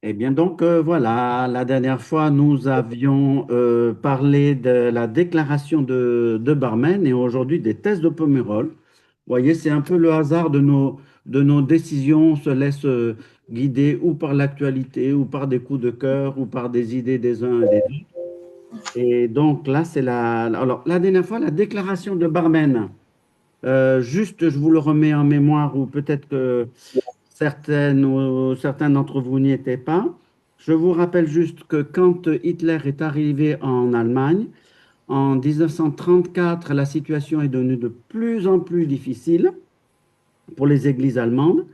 Eh bien, donc voilà, la dernière fois, nous avions parlé de la déclaration de Barmen et aujourd'hui des tests de Pomerol. Vous voyez, c'est un peu le hasard de nos décisions. On se laisse guider ou par l'actualité, ou par des coups de cœur, ou par des idées des uns et des autres. Et donc là, c'est alors, la dernière fois, la déclaration de Barmen. Juste, je vous le remets en mémoire, ou peut-être que certaines ou certains d'entre vous n'y étaient pas. Je vous rappelle juste que quand Hitler est arrivé en Allemagne, en 1934, la situation est devenue de plus en plus difficile pour les églises allemandes.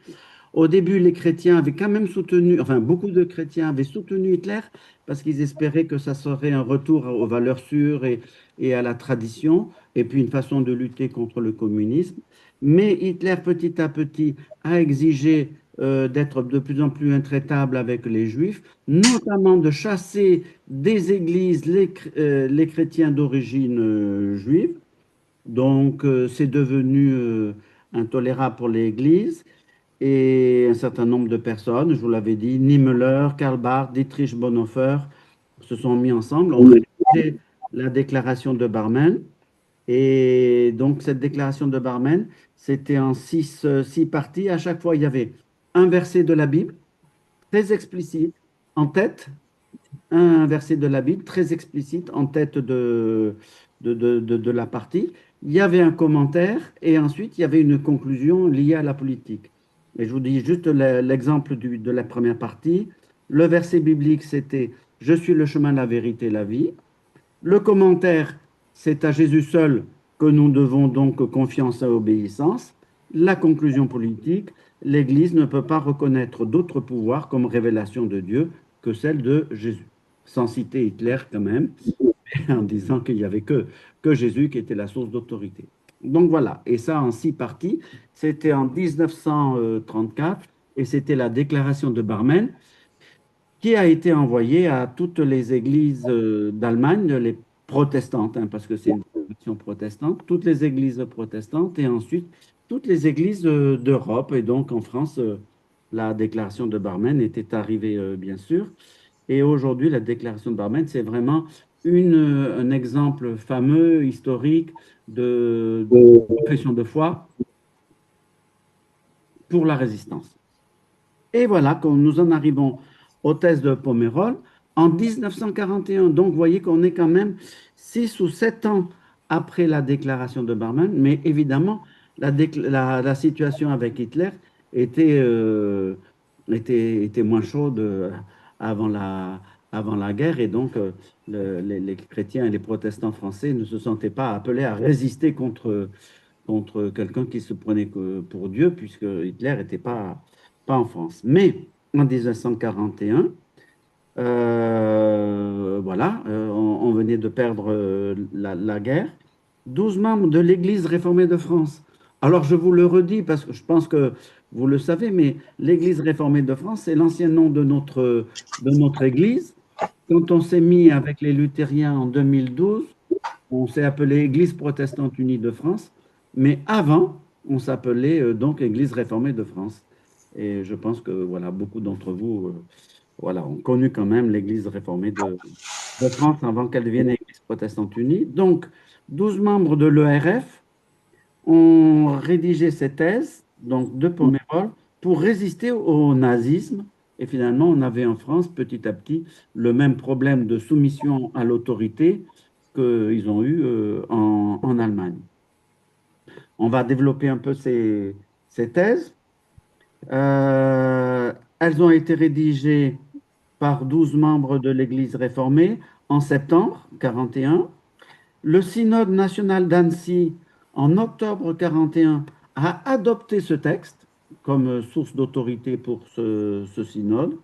Au début, les chrétiens avaient quand même soutenu, enfin beaucoup de chrétiens avaient soutenu Hitler parce qu'ils espéraient que ça serait un retour aux valeurs sûres et à la tradition, et puis une façon de lutter contre le communisme. Mais Hitler, petit à petit, a exigé d'être de plus en plus intraitable avec les Juifs, notamment de chasser des églises les chrétiens d'origine juive. Donc, c'est devenu intolérable pour l'Église et un certain nombre de personnes, je vous l'avais dit, Niemöller, Karl Barth, Dietrich Bonhoeffer, se sont mis ensemble, ont rédigé la déclaration de Barmen. Et donc, cette déclaration de Barmen, c'était en six parties. À chaque fois, il y avait un verset de la Bible, très explicite, en tête, un verset de la Bible, très explicite, en tête de la partie. Il y avait un commentaire et ensuite, il y avait une conclusion liée à la politique. Et je vous dis juste l'exemple de la première partie. Le verset biblique, c'était Je suis le chemin, la vérité, la vie. Le commentaire, c'est à Jésus seul que nous devons donc confiance et obéissance. La conclusion politique, l'Église ne peut pas reconnaître d'autre pouvoir comme révélation de Dieu que celle de Jésus. Sans citer Hitler quand même, en disant qu'il n'y avait que Jésus qui était la source d'autorité. Donc voilà, et ça en six parties. C'était en 1934 et c'était la déclaration de Barmen qui a été envoyée à toutes les églises d'Allemagne, les protestantes, hein, parce que c'est une version protestante, toutes les églises protestantes et ensuite toutes les églises d'Europe. Et donc en France, la déclaration de Barmen était arrivée, bien sûr. Et aujourd'hui, la déclaration de Barmen, c'est vraiment un exemple fameux, historique de confession de foi pour la résistance. Et voilà, quand nous en arrivons au test de Pomerol en 1941. Donc, vous voyez qu'on est quand même 6 ou 7 ans après la déclaration de Barmen, mais évidemment, la situation avec Hitler était, était moins chaude avant avant la guerre, et donc les chrétiens et les protestants français ne se sentaient pas appelés à résister contre quelqu'un qui se prenait pour Dieu, puisque Hitler n'était pas en France. Mais en 1941, voilà, on venait de perdre la guerre. 12 membres de l'Église réformée de France. Alors je vous le redis parce que je pense que vous le savez, mais l'Église réformée de France, c'est l'ancien nom de notre Église. Quand on s'est mis avec les luthériens en 2012, on s'est appelé Église protestante unie de France, mais avant, on s'appelait donc Église réformée de France. Et je pense que voilà, beaucoup d'entre vous voilà, ont connu quand même l'Église réformée de France avant qu'elle devienne Église protestante unie. Donc, 12 membres de l'ERF ont rédigé ces thèses, donc de Pomerol, pour résister au nazisme. Et finalement, on avait en France, petit à petit, le même problème de soumission à l'autorité qu'ils ont eu en Allemagne. On va développer un peu ces thèses. Elles ont été rédigées par 12 membres de l'Église réformée en septembre 41. Le synode national d'Annecy, en octobre 41, a adopté ce texte comme source d'autorité pour ce synode.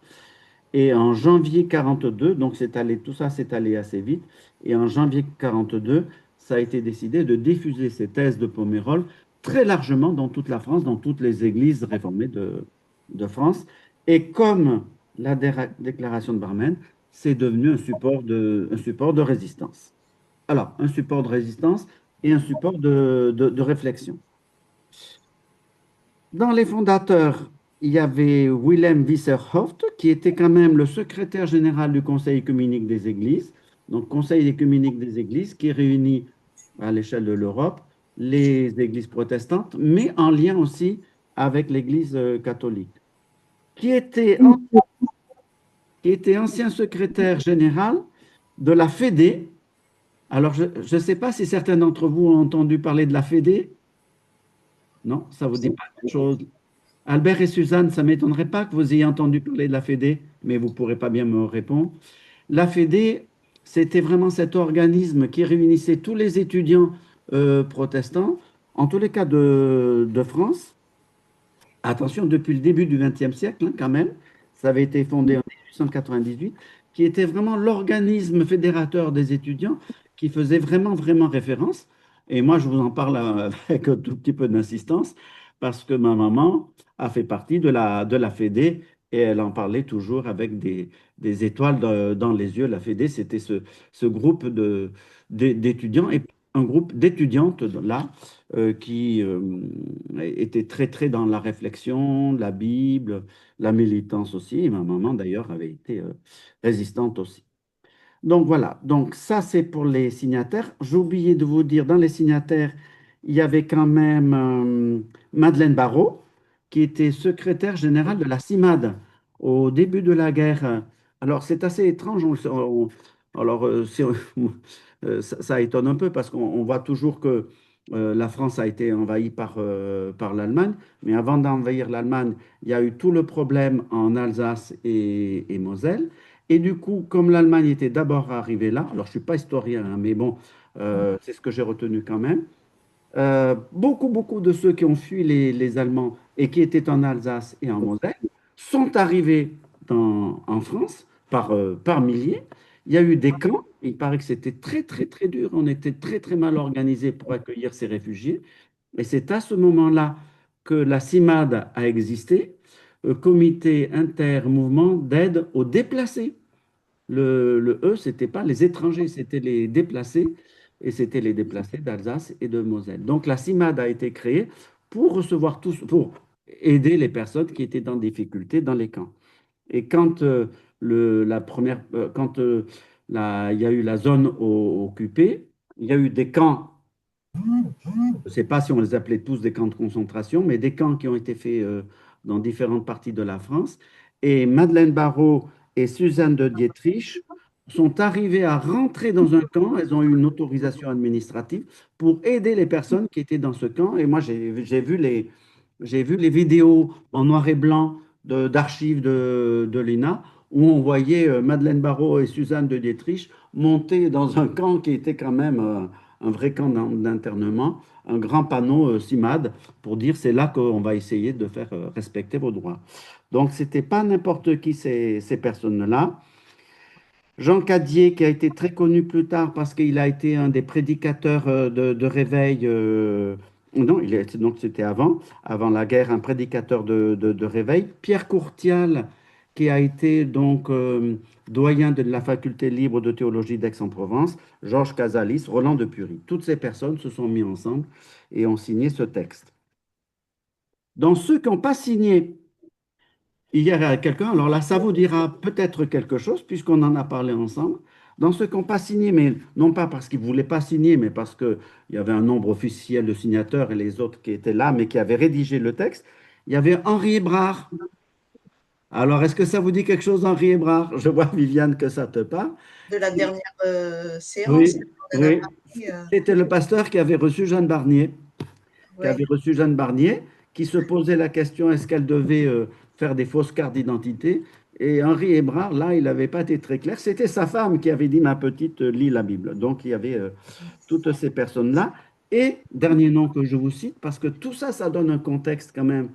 Et en janvier 42, donc tout ça s'est allé assez vite, et en janvier 42, ça a été décidé de diffuser ces thèses de Pomerol très largement dans toute la France, dans toutes les églises réformées de France. Et comme la déclaration de Barmen, c'est devenu un support de résistance. Alors, un support de résistance et un support de réflexion. Dans les fondateurs, il y avait Willem Wisserhoft, qui était quand même le secrétaire général du Conseil œcuménique des Églises. Donc, Conseil œcuménique des Églises qui réunit à l'échelle de l'Europe les Églises protestantes, mais en lien aussi avec l'Église catholique, qui était, qui était ancien secrétaire général de la Fédé. Alors, je ne sais pas si certains d'entre vous ont entendu parler de la Fédé. Non, ça vous dit pas grand-chose. Albert et Suzanne, ça ne m'étonnerait pas que vous ayez entendu parler de la Fédé, mais vous ne pourrez pas bien me répondre. La Fédé, c'était vraiment cet organisme qui réunissait tous les étudiants protestants, en tous les cas de France. Attention, depuis le début du XXe siècle, hein, quand même, ça avait été fondé en 1898, qui était vraiment l'organisme fédérateur des étudiants qui faisait vraiment, vraiment référence. Et moi, je vous en parle avec un tout petit peu d'insistance parce que ma maman a fait partie de la Fédé et elle en parlait toujours avec des étoiles dans les yeux. La Fédé, c'était ce groupe d'étudiants et un groupe d'étudiantes là qui était très, très dans la réflexion, la Bible, la militance aussi. Et ma maman, d'ailleurs, avait été résistante aussi. Donc voilà, donc ça c'est pour les signataires. J'ai oublié de vous dire, dans les signataires, il y avait quand même Madeleine Barrot, qui était secrétaire générale de la CIMAD au début de la guerre. Alors c'est assez étrange. Alors ça étonne un peu parce qu'on voit toujours que la France a été envahie par l'Allemagne, mais avant d'envahir l'Allemagne, il y a eu tout le problème en Alsace et Moselle. Et du coup, comme l'Allemagne était d'abord arrivée là, alors je ne suis pas historien, hein, mais bon, c'est ce que j'ai retenu quand même. Beaucoup de ceux qui ont fui les Allemands et qui étaient en Alsace et en Moselle sont arrivés en France par milliers. Il y a eu des camps. Il paraît que c'était très, très, très dur. On était très, très mal organisé pour accueillir ces réfugiés. Et c'est à ce moment-là que la CIMAD a existé, Comité intermouvement d'aide aux déplacés. Le E, ce n'était pas les étrangers, c'était les déplacés, et c'était les déplacés d'Alsace et de Moselle. Donc la CIMAD a été créée pour recevoir tous, pour aider les personnes qui étaient en difficulté dans les camps. Et quand la première, quand il y a eu la zone occupée, il y a eu des camps, je ne sais pas si on les appelait tous des camps de concentration, mais des camps qui ont été faits dans différentes parties de la France. Et Madeleine Barrot et Suzanne de Dietrich sont arrivées à rentrer dans un camp. Elles ont eu une autorisation administrative pour aider les personnes qui étaient dans ce camp. Et moi, j'ai vu les vidéos en noir et blanc d'archives de l'ENA où on voyait Madeleine Barrot et Suzanne de Dietrich monter dans un camp qui était quand même un vrai camp d'internement, un grand panneau CIMAD pour dire c'est là qu'on va essayer de faire respecter vos droits. Donc, ce n'était pas n'importe qui ces personnes-là. Jean Cadier, qui a été très connu plus tard parce qu'il a été un des prédicateurs de réveil. Non, donc c'était avant la guerre, un prédicateur de réveil. Pierre Courtial, qui a été donc doyen de la faculté libre de théologie d'Aix-en-Provence. Georges Casalis, Roland de Pury. Toutes ces personnes se sont mis ensemble et ont signé ce texte. Dans ceux qui n'ont pas signé, il y a quelqu'un, alors là, ça vous dira peut-être quelque chose, puisqu'on en a parlé ensemble. Dans ceux qui n'ont pas signé, mais non pas parce qu'ils ne voulaient pas signer, mais parce qu'il y avait un nombre officiel de signateurs et les autres qui étaient là, mais qui avaient rédigé le texte, il y avait Henri Hébrard. Alors, est-ce que ça vous dit quelque chose, Henri Hébrard? Je vois, Viviane, que ça te parle. De la dernière séance, Oui, on en a oui. parlé. C'était le pasteur qui avait reçu Jeanne Barnier. Qui Ouais. avait reçu Jeanne Barnier, qui se posait la question est-ce qu'elle devait faire des fausses cartes d'identité? Et Henri Hébrard, là, il n'avait pas été très clair. C'était sa femme qui avait dit ma petite, lis la Bible. Donc, il y avait toutes ces personnes-là. Et dernier nom que je vous cite, parce que tout ça, ça donne un contexte quand même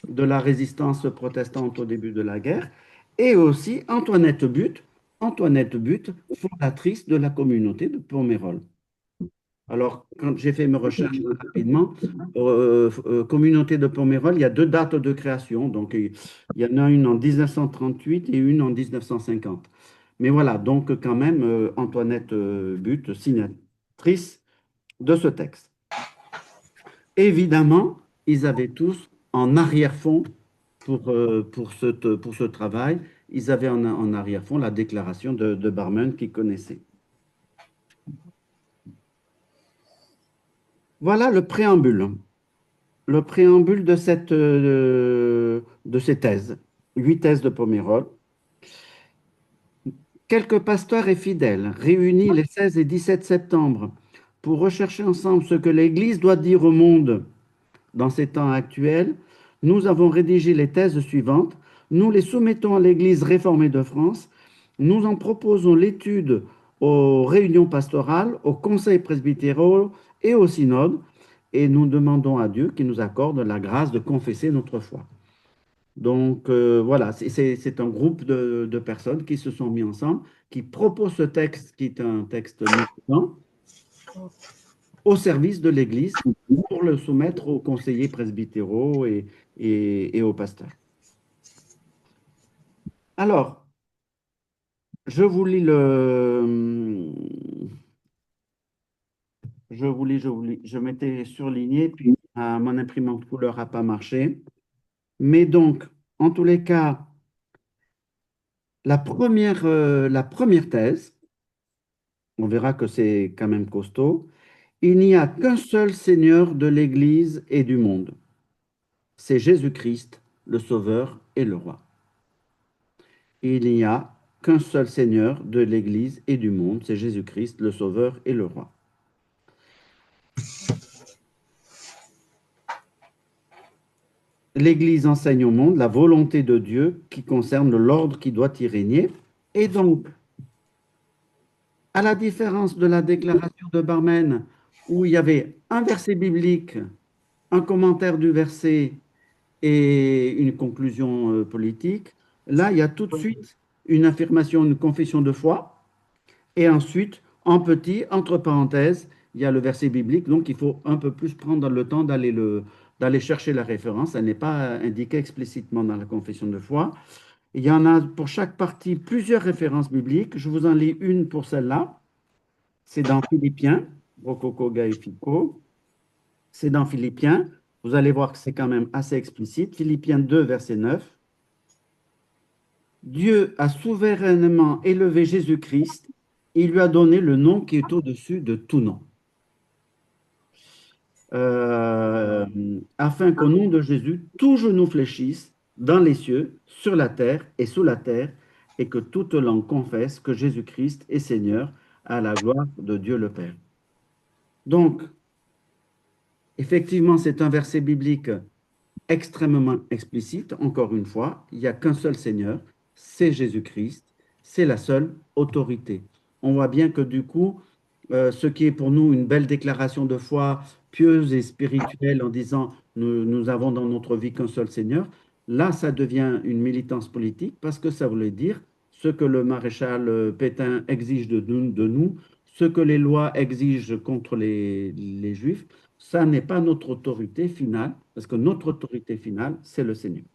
de la résistance protestante au début de la guerre. Et aussi Antoinette But, fondatrice de la communauté de Pomerol. Alors, quand j'ai fait mes recherches rapidement, communauté de Pomerol, il y a deux dates de création. Donc, il y en a une en 1938 et une en 1950. Mais voilà, donc quand même, Antoinette But, signatrice de ce texte. Évidemment, ils avaient tous en arrière-fond pour ce travail, ils avaient en arrière-fond la déclaration de Barmen qu'ils connaissaient. Voilà le préambule. Le préambule de ces thèses, 8 thèses de Pomerol. Quelques pasteurs et fidèles, réunis les 16 et 17 septembre, pour rechercher ensemble ce que l'Église doit dire au monde dans ces temps actuels, nous avons rédigé les thèses suivantes. Nous les soumettons à l'Église réformée de France. Nous en proposons l'étude aux réunions pastorales, aux conseils presbytéraux et au synode, et nous demandons à Dieu qu'il nous accorde la grâce de confesser notre foi. Donc voilà, c'est un groupe de personnes qui se sont mis ensemble, qui proposent ce texte, qui est un texte militant, au service de l'Église pour le soumettre aux conseillers presbytéraux et aux pasteurs. Alors, je vous lis je m'étais surligné, puis mon imprimante couleur n'a pas marché. Mais donc, en tous les cas, la première thèse, on verra que c'est quand même costaud. Il n'y a qu'un seul Seigneur de l'Église et du monde. C'est Jésus-Christ, le Sauveur et le Roi. Il n'y a qu'un seul Seigneur de l'Église et du monde, c'est Jésus-Christ, le Sauveur et le Roi. L'Église enseigne au monde la volonté de Dieu qui concerne l'ordre qui doit y régner. Et donc, à la différence de la déclaration de Barmen, où il y avait un verset biblique, un commentaire du verset et une conclusion politique, là, il y a tout de suite une affirmation, une confession de foi. Et ensuite, en petit, entre parenthèses, il y a le verset biblique. Donc, il faut un peu plus prendre le temps d'aller chercher la référence. Elle n'est pas indiquée explicitement dans la confession de foi. Il y en a pour chaque partie plusieurs références bibliques. Je vous en lis une pour celle-là. C'est dans Philippiens, Rococo Gaifico. C'est dans Philippiens. Vous allez voir que c'est quand même assez explicite. Philippiens 2, verset 9. Dieu a souverainement élevé Jésus-Christ. Il lui a donné le nom qui est au-dessus de tout nom. Afin qu'au nom de Jésus, tout genou fléchisse dans les cieux, sur la terre et sous la terre, et que toute langue confesse que Jésus-Christ est Seigneur à la gloire de Dieu le Père. Donc, effectivement, c'est un verset biblique extrêmement explicite. Encore une fois, il n'y a qu'un seul Seigneur, c'est Jésus-Christ, c'est la seule autorité. On voit bien que du coup, ce qui est pour nous une belle déclaration de foi pieuse et spirituelle en disant nous avons dans notre vie qu'un seul Seigneur, là, ça devient une militance politique parce que ça voulait dire ce que le maréchal Pétain exige de nous, ce que les lois exigent contre les Juifs, ça n'est pas notre autorité finale, parce que notre autorité finale, c'est le Seigneur.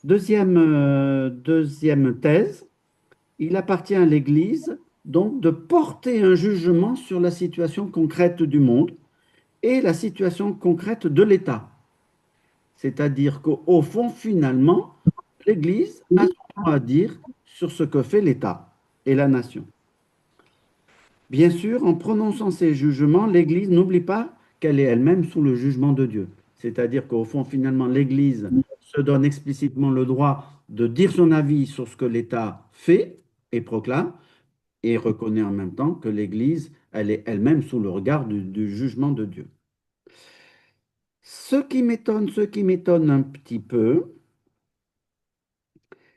Deuxième thèse, il appartient à l'Église donc de porter un jugement sur la situation concrète du monde et la situation concrète de l'État. C'est-à-dire qu'au fond, finalement, l'Église a son mot à dire sur ce que fait l'État et la nation. Bien sûr, en prononçant ces jugements, l'Église n'oublie pas qu'elle est elle-même sous le jugement de Dieu. C'est-à-dire qu'au fond, finalement, l'Église se donne explicitement le droit de dire son avis sur ce que l'État fait et proclame, et reconnaît en même temps que l'Église, elle est elle-même sous le regard du jugement de Dieu. Ce qui m'étonne un petit peu,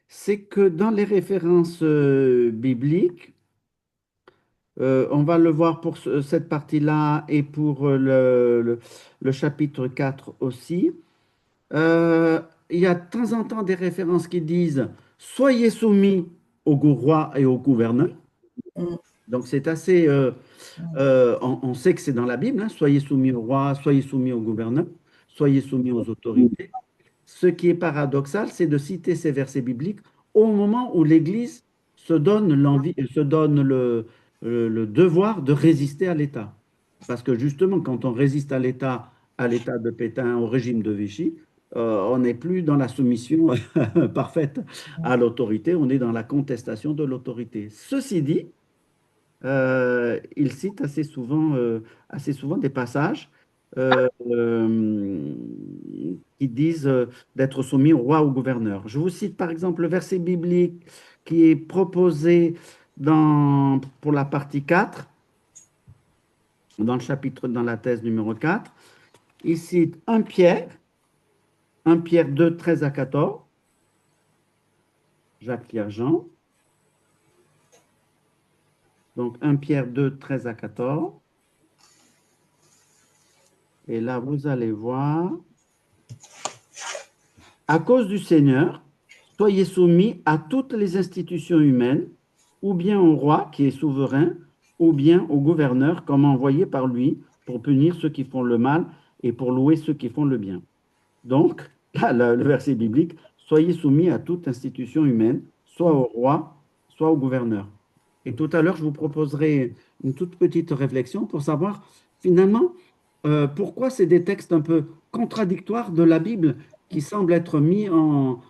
c'est que dans les références bibliques, on va le voir pour cette partie-là et pour le chapitre 4 aussi. Euh, il y a de temps en temps des références qui disent soyez soumis au roi et au gouverneur. Mm. Donc c'est assez. On sait que c'est dans la Bible, hein, soyez soumis au roi, soyez soumis au gouverneur, soyez soumis aux autorités. Ce qui est paradoxal, c'est de citer ces versets bibliques au moment où l'Église se donne l'envie, se donne le devoir de résister à l'État. Parce que justement, quand on résiste à l'État de Pétain, au régime de Vichy, on n'est plus dans la soumission parfaite à l'autorité, on est dans la contestation de l'autorité. Ceci dit, il cite assez souvent des passages qui disent d'être soumis au roi ou au gouverneur. Je vous cite par exemple le verset biblique qui est proposé pour la partie 4, dans le chapitre, dans la thèse numéro 4. Il cite 1 Pierre 2, 13 à 14, Jacques, Pierre, Jean. Donc 1 Pierre 2, 13 à 14. Et là, vous allez voir, à cause du Seigneur, soyez soumis à toutes les institutions humaines, ou bien au roi qui est souverain, ou bien au gouverneur comme envoyé par lui pour punir ceux qui font le mal et pour louer ceux qui font le bien. Donc, là, le verset biblique, soyez soumis à toute institution humaine, soit au roi, soit au gouverneur. Et tout à l'heure, je vous proposerai une toute petite réflexion pour savoir finalement pourquoi c'est des textes un peu contradictoires de la Bible qui semblent être mis en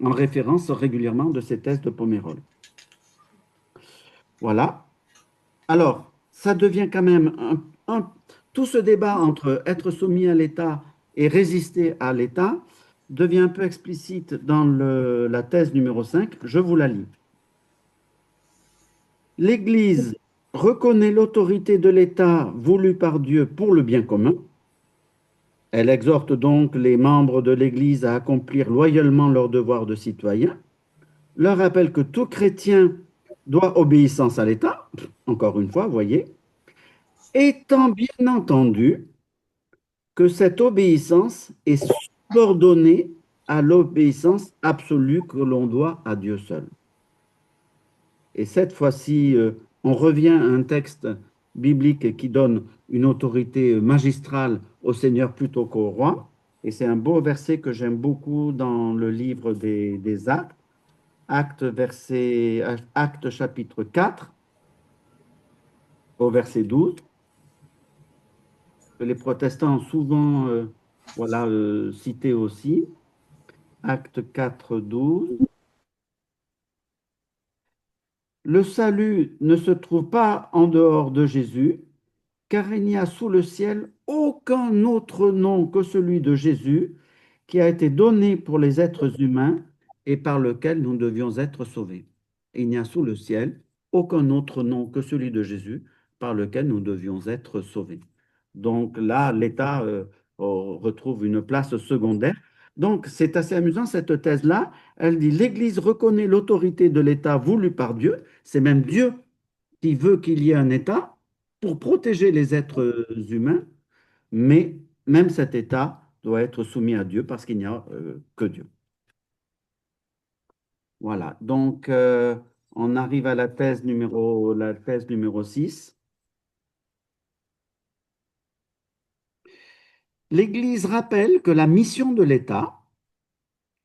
référence régulièrement de ces thèses de Pomerol. Voilà. Alors, ça devient quand même tout ce débat entre être soumis à l'État et résister à l'État devient un peu explicite dans la thèse numéro 5. Je vous la lis. L'Église reconnaît l'autorité de l'État voulue par Dieu pour le bien commun. Elle exhorte donc les membres de l'Église à accomplir loyalement leur devoir de citoyen, leur rappelle que tout chrétien doit obéissance à l'État, encore une fois, voyez, étant bien entendu que cette obéissance est subordonnée à l'obéissance absolue que l'on doit à Dieu seul. Et cette fois-ci, on revient à un texte biblique qui donne une autorité magistrale au Seigneur plutôt qu'au roi. Et c'est un beau verset que j'aime beaucoup dans le livre des Actes, Actes chapitre 4, au verset 12, que les protestants ont souvent voilà, cité aussi. Acte 4, 12. Le salut ne se trouve pas en dehors de Jésus, car il n'y a sous le ciel aucun autre nom que celui de Jésus qui a été donné pour les êtres humains et par lequel nous devions être sauvés. Il n'y a sous le ciel aucun autre nom que celui de Jésus par lequel nous devions être sauvés. Donc là, l'État retrouve une place secondaire. Donc c'est assez amusant, cette thèse-là. Elle dit, l'Église reconnaît l'autorité de l'État voulu par Dieu. C'est même Dieu qui veut qu'il y ait un État pour protéger les êtres humains, mais même cet État doit être soumis à Dieu parce qu'il n'y a que Dieu. Voilà, donc on arrive à la thèse numéro 6. L'Église rappelle que la mission de l'État,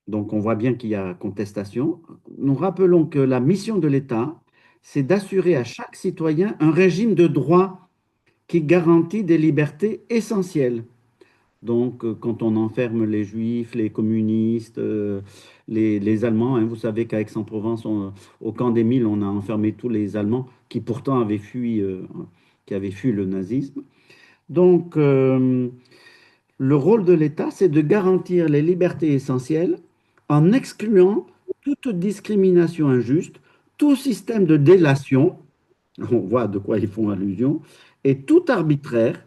donc on voit bien qu'il y a contestation, nous rappelons que la mission de l'État, c'est d'assurer à chaque citoyen un régime de droit qui garantit des libertés essentielles. Donc, quand on enferme les juifs, les communistes, les Allemands, hein, vous savez qu'à Aix-en-Provence, au camp d'Émile, on a enfermé tous les Allemands qui pourtant qui avaient fui le nazisme. Donc, le rôle de l'État, c'est de garantir les libertés essentielles en excluant toute discrimination injuste, tout système de délation, on voit de quoi ils font allusion, et tout arbitraire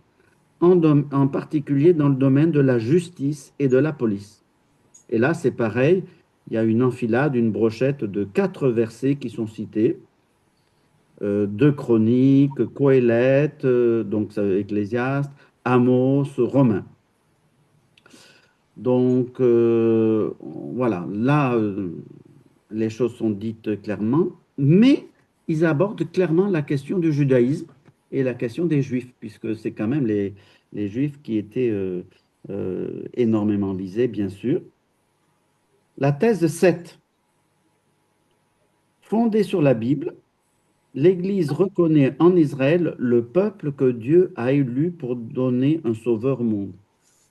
en particulier dans le domaine de la justice et de la police. Et là, c'est pareil, il y a une enfilade, une brochette de 4 versets qui sont cités, 2 Chroniques, Coëlette, donc Ecclésiaste, Amos, Romains. Donc, voilà, là, les choses sont dites clairement, mais ils abordent clairement la question du judaïsme et la question des juifs, puisque c'est quand même les juifs qui étaient énormément visés, bien sûr. La thèse 7, fondée sur la Bible, l'Église reconnaît en Israël le peuple que Dieu a élu pour donner un sauveur au monde.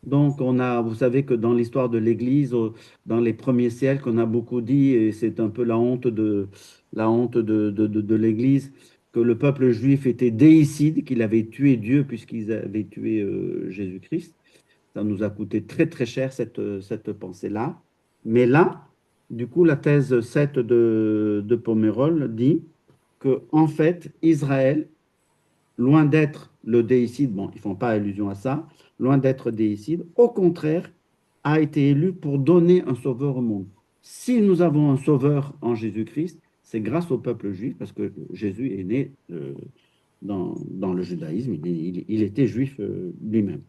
Donc, vous savez que dans l'histoire de l'Église, dans les premiers siècles, on a beaucoup dit, et c'est un peu la honte de l'Église, que le peuple juif était déicide, qu'il avait tué Dieu puisqu'ils avaient tué Jésus-Christ. Ça nous a coûté très très cher cette pensée-là. Mais là, du coup, la thèse 7 de Pomerol dit que, en fait, Israël, loin d'être le déicide, bon, ils ne font pas allusion à ça, loin d'être déicide, au contraire, a été élu pour donner un sauveur au monde. Si nous avons un sauveur en Jésus-Christ, c'est grâce au peuple juif, parce que Jésus est né dans le judaïsme, il était juif lui-même.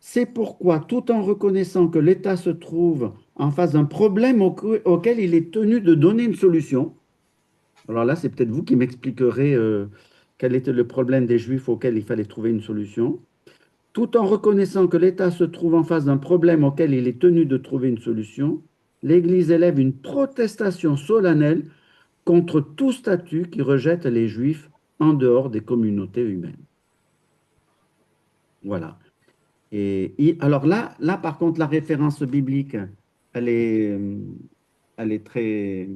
C'est pourquoi, tout en reconnaissant que l'État se trouve en face d'un problème auquel il est tenu de donner une solution, alors là, c'est peut-être vous qui m'expliquerez quel était le problème des Juifs auquel il fallait trouver une solution. Tout en reconnaissant que l'État se trouve en face d'un problème auquel il est tenu de trouver une solution, l'Église élève une protestation solennelle contre tout statut qui rejette les Juifs en dehors des communautés humaines. Voilà. Alors là, par contre, la référence biblique, elle est, euh, elle est très,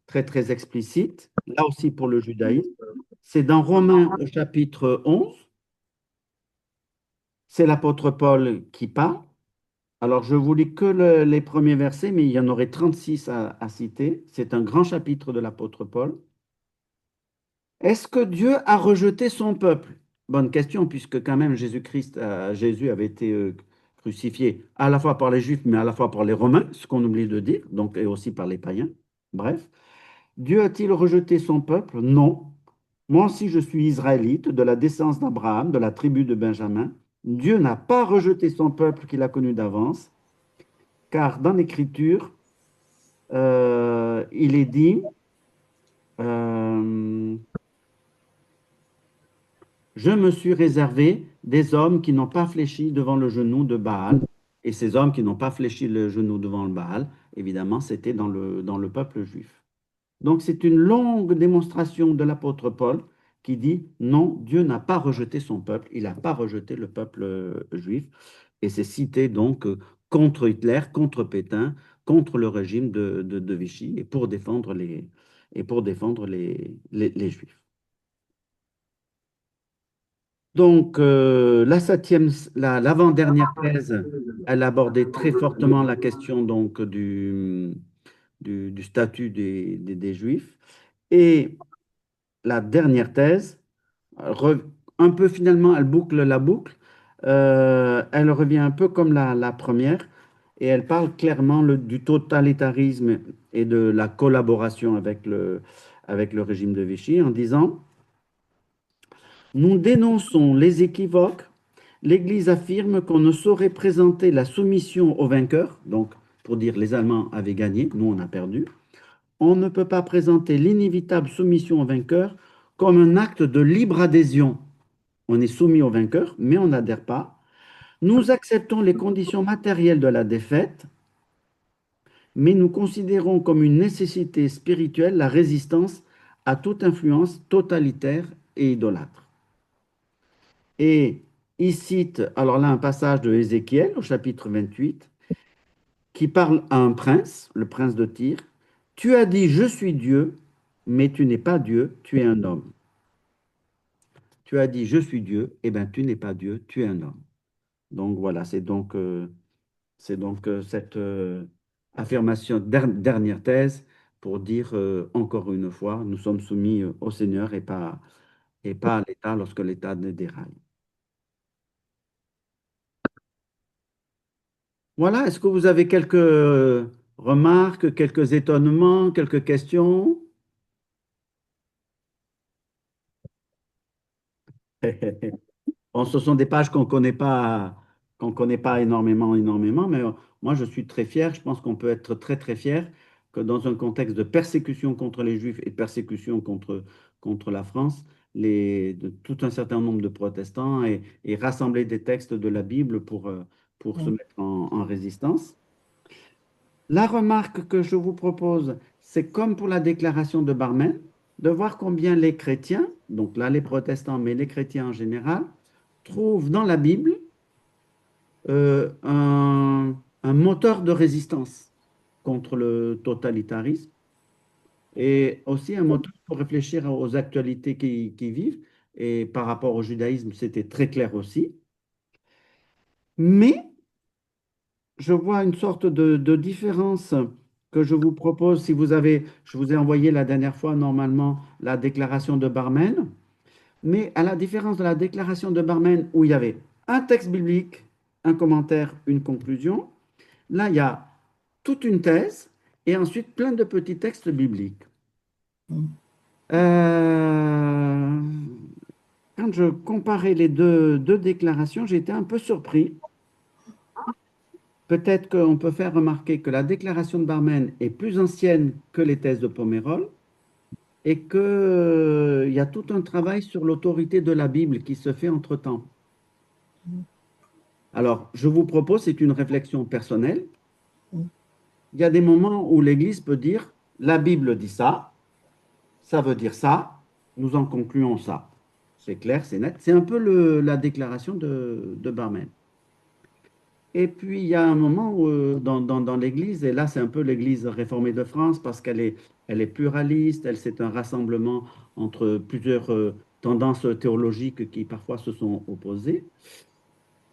très, très explicite. Là aussi pour le judaïsme. C'est dans Romains au chapitre 11. C'est l'apôtre Paul qui parle. Alors, je vous lis que les premiers versets, mais il y en aurait 36 à citer. C'est un grand chapitre de l'apôtre Paul. Est-ce que Dieu a rejeté son peuple? Bonne question, puisque quand même Jésus avait été crucifié à la fois par les Juifs, mais à la fois par les Romains, ce qu'on oublie de dire, donc et aussi par les païens. Bref, Dieu a-t-il rejeté son peuple? Non. Moi aussi, je suis israélite, de la descendance d'Abraham, de la tribu de Benjamin. Dieu n'a pas rejeté son peuple qu'il a connu d'avance, car dans l'Écriture, il est dit, euh, je me suis réservé des hommes qui n'ont pas fléchi devant le genou de Baal. Et ces hommes qui n'ont pas fléchi le genou devant le Baal, évidemment, c'était dans le peuple juif. Donc c'est une longue démonstration de l'apôtre Paul qui dit non, Dieu n'a pas rejeté son peuple, il n'a pas rejeté le peuple juif. Et c'est cité donc contre Hitler, contre Pétain, contre le régime de Vichy et pour défendre les Juifs. Donc l'avant-dernière thèse, elle abordait très fortement la question donc du statut des Juifs. Et la dernière thèse, un peu finalement, elle boucle la boucle. Elle revient un peu comme la première et elle parle clairement du totalitarisme et de la collaboration avec le régime de Vichy en disant, nous dénonçons les équivoques. L'Église affirme qu'on ne saurait présenter la soumission aux vainqueurs, donc pour dire les Allemands avaient gagné, nous on a perdu. On ne peut pas présenter l'inévitable soumission aux vainqueurs comme un acte de libre adhésion. On est soumis aux vainqueurs, mais on n'adhère pas. Nous acceptons les conditions matérielles de la défaite, mais nous considérons comme une nécessité spirituelle la résistance à toute influence totalitaire et idolâtre. Et il cite alors là un passage de Ézéchiel au chapitre 28 qui parle à un prince, le prince de Tyr. Tu as dit, je suis Dieu, mais tu n'es pas Dieu, tu es un homme. Tu as dit, je suis Dieu, eh bien tu n'es pas Dieu, tu es un homme. Donc voilà, c'est donc cette affirmation, dernière thèse, pour dire encore une fois, nous sommes soumis au Seigneur et pas à l'État lorsque l'État déraille. Voilà, est-ce que vous avez quelques remarques, quelques étonnements, quelques questions? Bon, ce sont des pages qu'on connaît pas énormément, mais moi je suis très fier. Je pense qu'on peut être très très fier que dans un contexte de persécution contre les Juifs et de persécution contre la France, tout un certain nombre de protestants aient rassemblé des textes de la Bible pour se mettre en résistance. La remarque que je vous propose, c'est comme pour la déclaration de Barmen, de voir combien les chrétiens, donc là les protestants, mais les chrétiens en général, trouvent dans la Bible un moteur de résistance contre le totalitarisme et aussi un moteur pour réfléchir aux actualités qui vivent. Et par rapport au judaïsme, c'était très clair aussi. Mais je vois une sorte de différence que je vous propose. Si vous avez, je vous ai envoyé la dernière fois, normalement, la déclaration de Barmen. Mais à la différence de la déclaration de Barmen, où il y avait un texte biblique, un commentaire, une conclusion, là, il y a toute une thèse et ensuite plein de petits textes bibliques. Euh, Quand je comparais les deux déclarations, j'étais un peu surpris. Peut-être qu'on peut faire remarquer que la déclaration de Barmen est plus ancienne que les thèses de Pomerol et qu'il y a tout un travail sur l'autorité de la Bible qui se fait entre-temps. Alors, je vous propose, c'est une réflexion personnelle. Il y a des moments où l'Église peut dire, la Bible dit ça veut dire ça, nous en concluons ça. C'est clair, c'est net. C'est un peu la déclaration de Barmen. Et puis, il y a un moment où, dans l'Église, et là, c'est un peu l'Église réformée de France, parce elle est pluraliste, c'est un rassemblement entre plusieurs tendances théologiques qui parfois se sont opposées.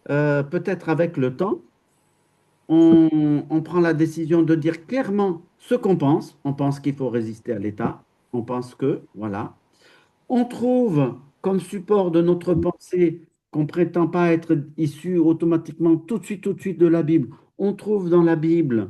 Peut-être avec le temps, on prend la décision de dire clairement ce qu'on pense. On pense qu'il faut résister à l'État. On pense que, voilà. On trouve comme support de notre pensée qu'on ne prétend pas être issu automatiquement tout de suite de la Bible. On trouve dans la Bible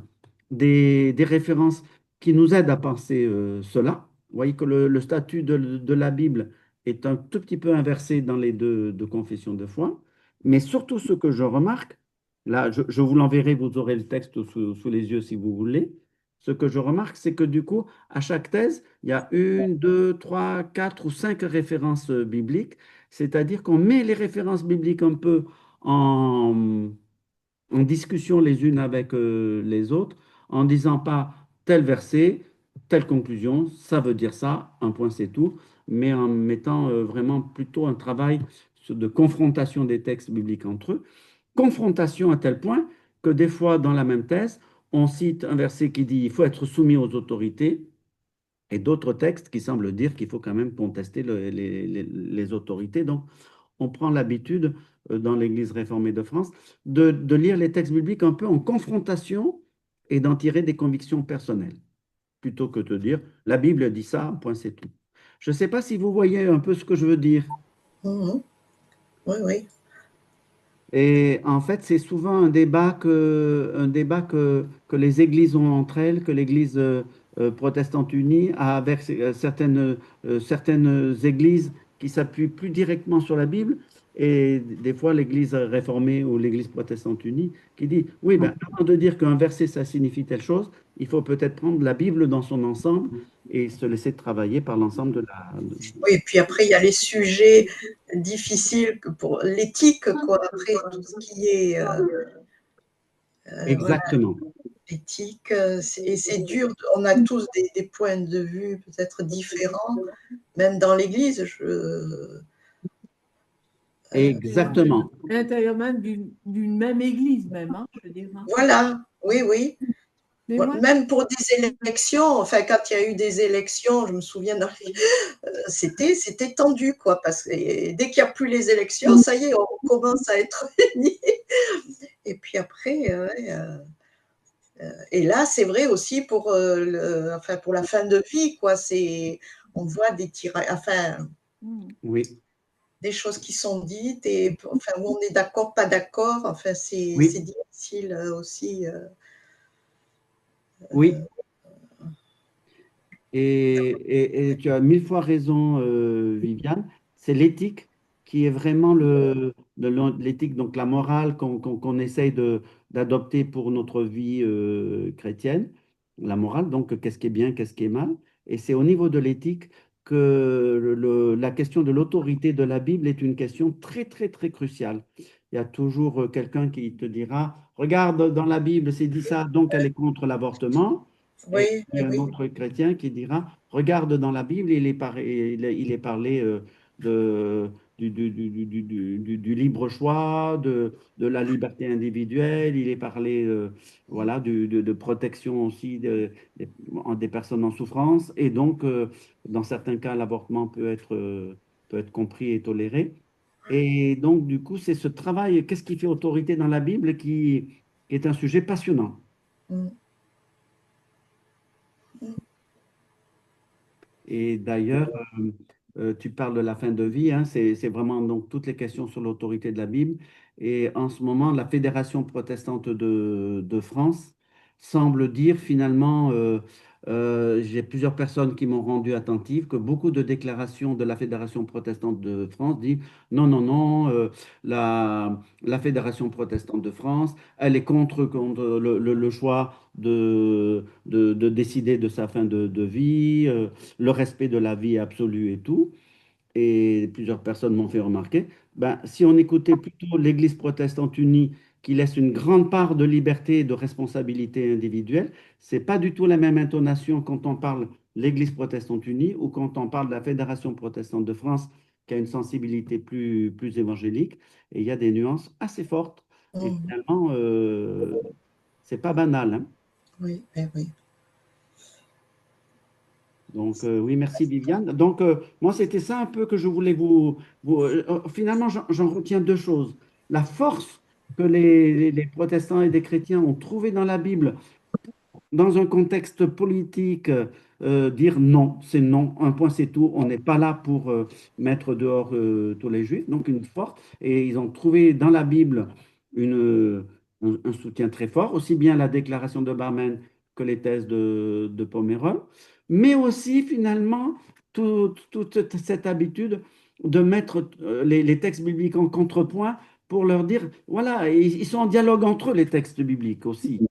des références qui nous aident à penser cela. Vous voyez que le statut de la Bible est un tout petit peu inversé dans les deux confessions de foi. Mais surtout, ce que je remarque, là, je vous l'enverrai, vous aurez le texte sous les yeux si vous voulez. Ce que je remarque, c'est que du coup, à chaque thèse, il y a une, deux, trois, quatre ou cinq références bibliques, c'est-à-dire qu'on met les références bibliques un peu en, en discussion les unes avec les autres, en disant pas tel verset, telle conclusion, ça veut dire ça, un point c'est tout, mais en mettant vraiment plutôt un travail de confrontation des textes bibliques entre eux. Confrontation à tel point que des fois, dans la même thèse, on cite un verset qui dit il faut être soumis aux autorités et d'autres textes qui semblent dire qu'il faut quand même contester les autorités. Donc, on prend l'habitude, dans l'Église réformée de France, de lire les textes bibliques un peu en confrontation et d'en tirer des convictions personnelles, plutôt que de dire la Bible dit ça, point, c'est tout. Je ne sais pas si vous voyez un peu ce que je veux dire. Mhm. Oui, oui. Et en fait, c'est souvent un débat que les églises ont entre elles, que l'Église protestante unie a avec certaines églises qui s'appuient plus directement sur la Bible, et des fois l'Église réformée ou l'Église protestante unie qui dit, oui, ben, avant de dire qu'un verset, ça signifie telle chose, il faut peut-être prendre la Bible dans son ensemble et se laisser travailler par l'ensemble de la... Oui, et puis après, il y a les sujets difficiles pour l'éthique, quoi. Après, tout ce qui est voilà, Exactement. l'éthique, c'est dur. On a tous des points de vue peut-être différents, même dans l'Église. Exactement. À l'intérieur même d'une même église, même, hein, je veux dire. Hein. Voilà, oui, oui. Mais moi, Même pour des élections, enfin, quand il y a eu des élections, je me souviens, c'était tendu, quoi, parce que dès qu'il n'y a plus les élections, ça y est, on commence à être unis. Et puis après, et là, c'est vrai aussi pour, enfin, pour la fin de vie, quoi. On voit des tirailles, enfin, Oui, des choses qui sont dites et enfin, où on est d'accord, pas d'accord. Enfin, c'est oui, difficile aussi. oui. Et tu as mille fois raison, Viviane. C'est l'éthique qui est vraiment l'éthique, donc la morale qu'on essaye d'adopter pour notre vie chrétienne. La morale, donc qu'est-ce qui est bien, qu'est-ce qui est mal. Et c'est au niveau de l'éthique que la question de l'autorité de la Bible est une question très, très, très cruciale. Il y a toujours quelqu'un qui te dira, regarde, dans la Bible, c'est dit ça, donc elle est contre l'avortement. Et Oui, il y a un oui, autre chrétien qui dira, regarde dans la Bible, il est parlé du libre choix, de la liberté individuelle. Il est parlé voilà, de protection aussi des personnes en souffrance. Et donc, dans certains cas, l'avortement peut être compris et toléré. Et donc, du coup, c'est ce travail, qu'est-ce qui fait autorité dans la Bible, qui est un sujet passionnant. Mm. Et d'ailleurs, tu parles de la fin de vie, hein, c'est vraiment donc toutes les questions sur l'autorité de la Bible. Et en ce moment, la Fédération protestante de France semble dire finalement, j'ai plusieurs personnes qui m'ont rendu attentif, que beaucoup de déclarations de la Fédération protestante de France disent non, non, non, la Fédération protestante de France, elle est contre le choix de décider de sa fin de vie. Le respect de la vie absolue et tout, et plusieurs personnes m'ont fait remarquer, ben, si on écoutait plutôt l'Église protestante unie qui laisse une grande part de liberté et de responsabilité individuelle, c'est pas du tout la même intonation quand on parle l'Église protestante unie ou quand on parle de la Fédération protestante de France qui a une sensibilité plus évangélique. Et il y a des nuances assez fortes. Et Mm. finalement, c'est pas banal, hein. Oui, ben oui. Donc, oui, merci Viviane. Donc, moi, c'était ça un peu que je voulais finalement, j'en retiens deux choses. La force que les protestants et les chrétiens ont trouvée dans la Bible, dans un contexte politique, dire non, c'est non, un point c'est tout, on n'est pas là pour mettre dehors tous les juifs. Donc, une force. Et ils ont trouvé dans la Bible un soutien très fort, aussi bien la déclaration de Barmen que les thèses de Pomerol, mais aussi finalement toute cette habitude de mettre les textes bibliques en contrepoint pour leur dire, voilà, ils sont en dialogue entre eux, les textes bibliques aussi.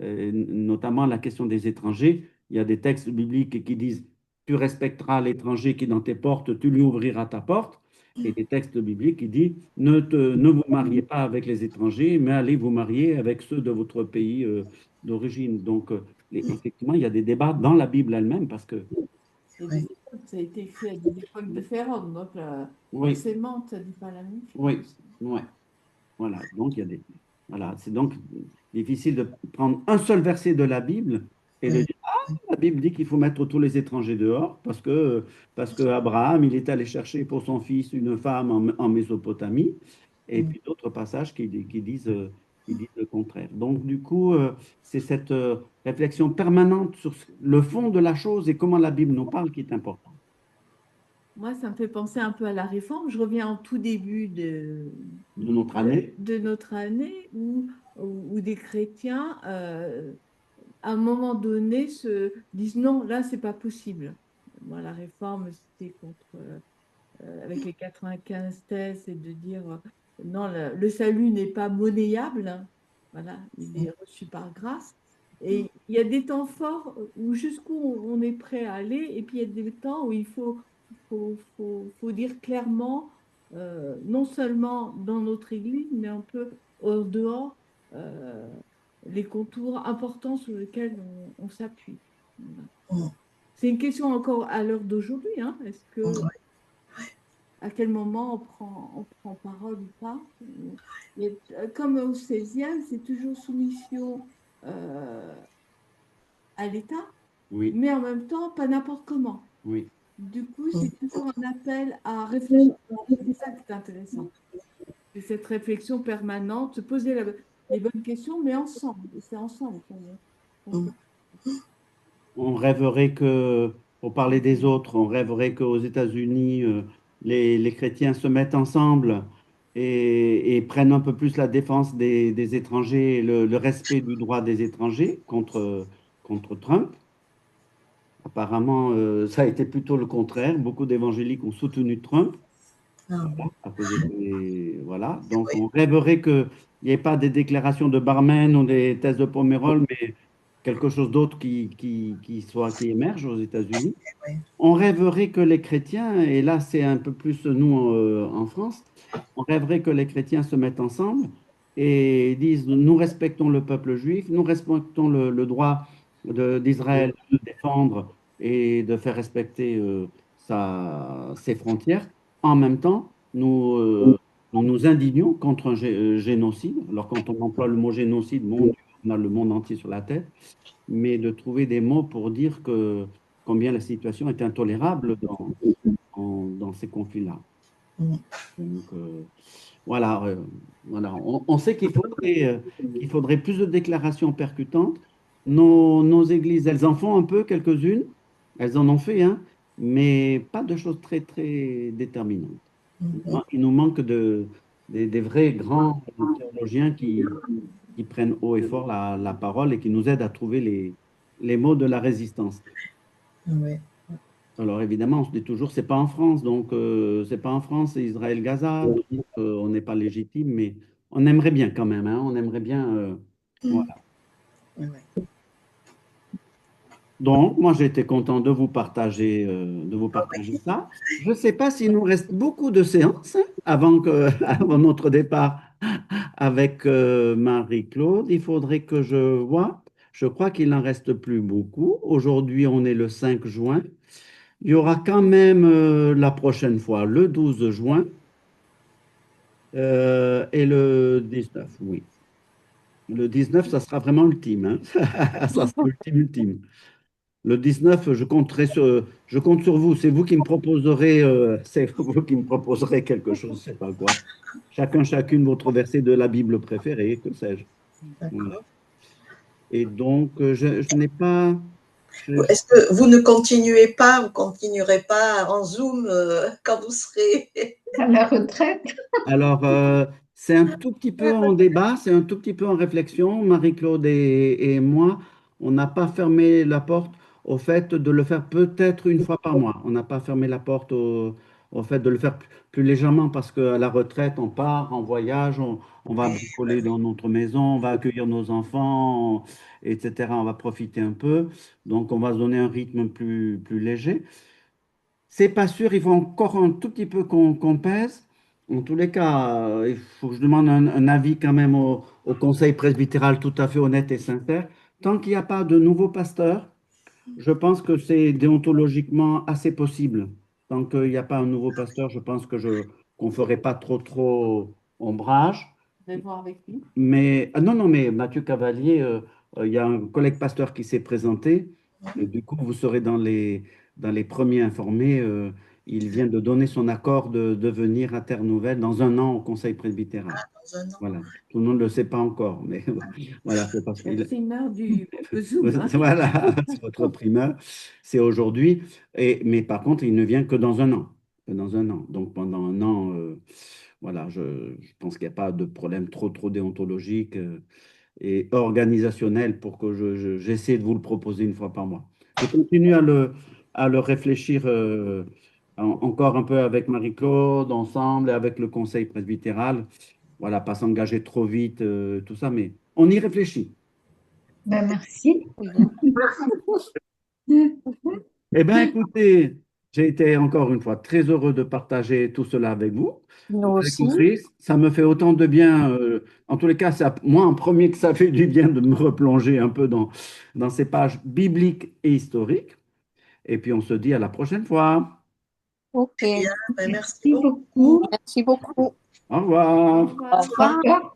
Notamment la question des étrangers. Il y a des textes bibliques qui disent, tu respecteras l'étranger qui est dans tes portes, tu lui ouvriras ta porte. Et des textes bibliques qui disent, ne vous mariez pas avec les étrangers, mais allez vous marier avec ceux de votre pays d'origine. Donc, effectivement, il y a des débats dans la Bible elle-même parce que, Et Oui. ça a été écrit à des époques différentes, donc oui, forcément, ça ne dit pas la même oui, chose. ouais. Voilà, donc il y a voilà, c'est donc difficile de prendre un seul verset de la Bible et de Oui. dire, ah, la Bible dit qu'il faut mettre tous les étrangers dehors parce que Abraham, il est allé chercher pour son fils une femme en Mésopotamie, et Mm. puis d'autres passages qui disent le contraire. Donc du coup, c'est cette réflexion permanente sur le fond de la chose et comment la Bible nous parle qui est importante. Moi, ça me fait penser un peu à la réforme. Je reviens en tout début De notre année, de notre année où des chrétiens, à un moment donné, se disent non, là, c'est pas possible. Moi, la réforme, c'était contre, avec les 95 thèses, et de dire non, le salut n'est pas monnayable. Hein. Voilà, il est reçu par grâce. Et il y a des temps forts où jusqu'où on est prêt à aller, et puis il y a des temps où il faut dire clairement, non seulement dans notre Église, mais un peu hors dehors, euh, les contours importants sur lesquels on s'appuie. Voilà. Mm. C'est une question encore à l'heure d'aujourd'hui, hein. Est-ce que Mm. à quel moment on prend parole ou pas? Comme au 16e, c'est toujours soumission euh, à l'État, oui, mais en même temps, pas n'importe comment. oui. Du coup, c'est Mm. toujours un appel à réfléchir. C'est ça qui est intéressant. C'est cette réflexion permanente, se poser les bonnes questions, mais ensemble. Et c'est ensemble qu'on Mm. peut. On rêverait que, pour parler des autres, on rêverait qu'aux États-Unis, les chrétiens se mettent ensemble et prennent un peu plus la défense des étrangers, le respect du droit des étrangers contre Trump. Apparemment, ça a été plutôt le contraire. Beaucoup d'évangéliques ont soutenu Trump. Ah, Voilà, à cause voilà. Donc, oui. on rêverait qu'il n'y ait pas des déclarations de Barmen ou des thèses de Pomerol, mais quelque chose d'autre qui émerge aux États-Unis. Oui. On rêverait que les chrétiens, et là c'est un peu plus nous en France, on rêverait que les chrétiens se mettent ensemble et disent, nous respectons le peuple juif, nous respectons le droit d'Israël de se défendre et de faire respecter ses frontières. en même temps, nous nous indignons contre un génocide. Alors, quand on emploie le mot génocide, mon Dieu, on a le monde entier sur la tête, mais de trouver des mots pour dire que combien la situation est intolérable dans ces conflits-là. Mm. Donc, voilà, voilà. On sait qu'il faudrait plus de déclarations percutantes. Nos églises, elles en font un peu, quelques-unes. Elles en ont fait, hein, mais pas de choses très, très déterminantes. Mhm. Il nous manque des vrais grands théologiens qui prennent haut et fort la parole et qui nous aident à trouver les mots de la résistance. Ouais. Alors évidemment, on se dit toujours, c'est pas en France, donc c'est pas en France, c'est Israël-Gaza, donc on n'est pas légitime, mais on aimerait bien quand même, hein, on aimerait bien. Voilà. Ouais. Donc, moi, j'ai été content de vous partager ça. Je ne sais pas s'il nous reste beaucoup de séances hein, avant notre départ avec Marie-Claude. Il faudrait que je vois. Je crois qu'il n'en reste plus beaucoup. Aujourd'hui, on est le 5 juin. Il y aura quand même la prochaine fois, le 12 juin et le 19, oui. Le 19, ça sera vraiment ultime. Hein. Ça sera ultime, ultime. Le 19, je compte sur vous. C'est vous qui me proposerez, c'est vous qui me proposerez quelque chose, je ne sais pas quoi. Chacune votre verset de la Bible préférée, que sais-je. Voilà. D'accord. Et donc, je n'ai pas. Est-ce que vous ne continuez pas, vous continuerez pas en Zoom quand vous serez À la retraite. Alors, c'est un tout petit peu en débat, c'est un tout petit peu en réflexion. Marie-Claude et moi, on n'a pas fermé la porte au fait de le faire peut-être une fois par mois. On n'a pas fermé la porte au fait de le faire plus légèrement parce qu'à la retraite, on part en voyage, on va bricoler dans notre maison, on va accueillir nos enfants, etc. On va profiter un peu. Donc, on va se donner un rythme plus léger. C'est pas sûr, il faut encore un tout petit peu qu'on pèse. En tous les cas, il faut que je demande un avis quand même au conseil presbytéral tout à fait honnête et sincère. Tant qu'il n'y a pas de nouveau pasteur, je pense que c'est déontologiquement assez possible. Tant qu'il n'y a pas un nouveau pasteur, je pense qu'on ne ferait pas trop ombrage. Je vais voir avec lui. Mais non, non, mais Mathieu Cavalier, il y a un collègue pasteur qui s'est présenté. Et du coup, vous serez dans les premiers informés. Il vient de donner son accord de venir à Terre Nouvelle dans un an au conseil presbytéral. dans un an? Voilà. Tout le monde ne le sait pas encore, mais voilà, c'est parce La qu'il. primeur du Zoom. Hein. Voilà, c'est votre primeur, c'est aujourd'hui. Mais par contre, il ne vient que dans un an. Que dans un an. Donc pendant un an, voilà, je pense qu'il n'y a pas de problème trop déontologique et organisationnel pour que j'essaie de vous le proposer une fois par mois. Je continue à le réfléchir encore un peu avec Marie-Claude, ensemble, et avec le conseil presbytéral. Voilà, pas s'engager trop vite, tout ça, mais on y réfléchit. Ben, merci. Eh bien, écoutez, j'ai été encore une fois très heureux de partager tout cela avec vous. Nous Vous avez aussi. compris, ça me fait autant de bien. En tous les cas, moi en premier que ça fait du bien de me replonger un peu dans ces pages bibliques et historiques. Et puis on se dit à la prochaine fois. OK. Bien, merci Merci beaucoup. beaucoup. Merci beaucoup. Au revoir. Au revoir. Au revoir. Au revoir.